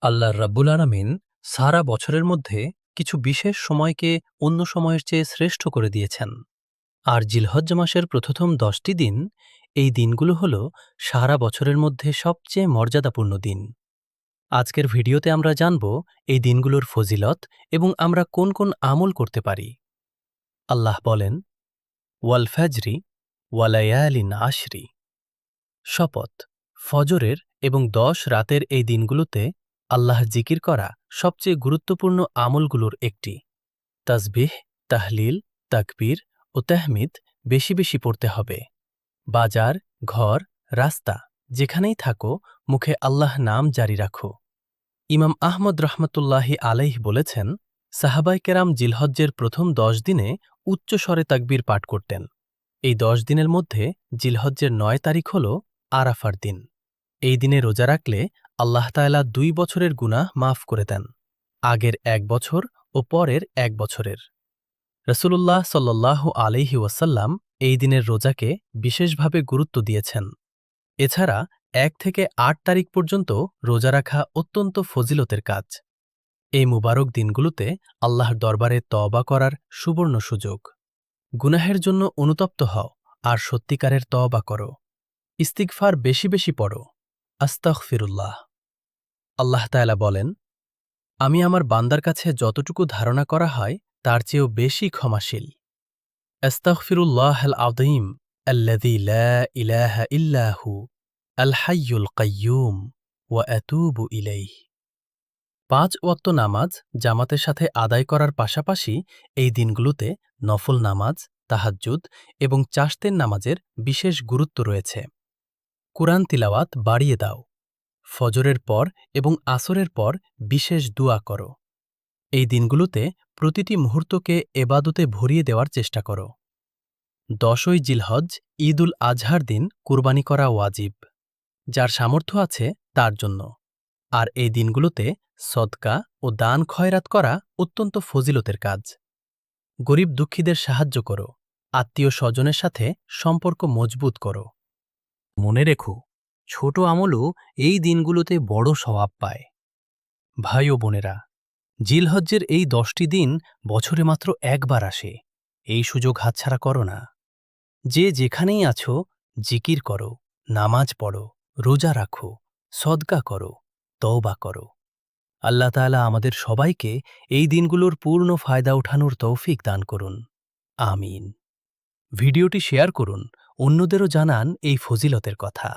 আল্লাহ রাব্বুল আলামিন সারা বছরের মধ্যে কিছু বিশেষ সময়কে অন্য সময়ের চেয়ে শ্রেষ্ঠ করে দিয়েছেন। আর জিলহজ্জ মাসের প্রথম ১০টি দিন, এই দিনগুলো হল সারা বছরের মধ্যে সবচেয়ে মর্যাদাপূর্ণ দিন। আজকের ভিডিওতে আমরা জানব এই দিনগুলোর ফজিলত এবং আমরা কোন কোন আমল করতে পারি। আল্লাহ বলেন, ওয়াল ফাজরি ওয়ালায়ালিন আশরি, শপথ ফজরের এবং ১০ রাতের এই দিনগুলোতে আল্লাহর জিকির করা সবচেয়ে গুরুত্বপূর্ণ আমলগুলোর একটি। তাসবিহ, তাহলিল, তাকবীর ও তাহমিদ বেশি বেশি পড়তে হবে। বাজার, ঘর, রাস্তা যেখানেই থাকো মুখে আল্লাহ নাম জারি রাখো। ইমাম আহমদ রহমতুল্লাহি আলাইহ বলেছেন, সাহাবায়ে কেরাম জিলহজ্জের প্রথম ১০ দিনে উচ্চ স্বরে তাকবীর পাঠ করতেন। এই ১০ দিনের মধ্যে জিলহজ্জের ৯ তারিখ হল আরাফার দিন। এই দিনে রোজা রাখলে আল্লাহ তাআলা ২ বছরের গুনাহ মাফ করে দেন, আগের ১ বছর ও পরের ১ বছরের। রাসূলুল্লাহ সাল্লাল্লাহু আলাইহি ওয়াসাল্লাম এই দিনের রোজাকে বিশেষভাবে গুরুত্ব দিয়েছেন। এছাড়া ১ থেকে ৮ তারিখ পর্যন্ত রোজা রাখা অত্যন্ত ফজিলতের কাজ। এই মুবারক দিনগুলোতে আল্লাহর দরবারে তওবা করার সুবর্ণ সুযোগ। গুনাহের জন্য অনুতপ্ত হও আর সত্যিকারের তওবা করো। ইস্তিগফার বেশি বেশি পড়ো। আস্তাগফিরুল্লাহ। আল্লাহ তাআলা বলেন, আমি আমার বান্দার কাছে যতটুকু ধারণা করা হয় তার চেয়েও বেশি ক্ষমাশীল। আস্তাগফিরুল্লাহাল আযীম আল্লাযী লা ইলাহা ইল্লা হু আল হাইয়ুল কাইয়্যুম ওয়া আতুবু ইলাইহি। ৫ ওয়াক্ত নামাজ জামাতের সাথে আদায় করার পাশাপাশি এই দিনগুলোতে নফল নামাজ, তাহাজ্জুদ এবং চাশতের নামাজের বিশেষ গুরুত্ব রয়েছে। কুরআন তিলাওয়াত বাড়িয়ে দাও। ফজরের পর এবং আসরের পর বিশেষ দুআ করো। এই দিনগুলোতে প্রতিটি মুহূর্তকে এবাদতে ভরিয়ে দেওয়ার চেষ্টা করো। ১০ই জিলহজ ঈদুল আজহার দিন কুরবানি করা ওয়াজিব, যার সামর্থ্য আছে তার জন্য। আর এই দিনগুলোতে সদকা ও দান খয়রাত করা অত্যন্ত ফজিলতের কাজ। গরিব দুঃখীদের সাহায্য করো, আত্মীয় স্বজনের সাথে সম্পর্ক মজবুত করো। মনে রেখো, ছোট আমলও এই দিনগুলোতে বড় সওয়াব পায়। ভাই ও বোনেরা, জিলহজ্জের এই ১০টি দিন বছরে মাত্র একবার আসে। এই সুযোগ হাতছাড়া করো না। যে যেখানেই আছো জিকির করো, নামাজ পড়ো, রোজা রাখো, সদকা করো, তওবা করো। আল্লাহ তাআলা আমাদের সবাইকে এই দিনগুলোর পূর্ণ ফায়দা ওঠানোর তৌফিক দান করুন। আমিন। ভিডিওটি শেয়ার করুন, অন্যদেরও জানান এই ফজিলতের কথা।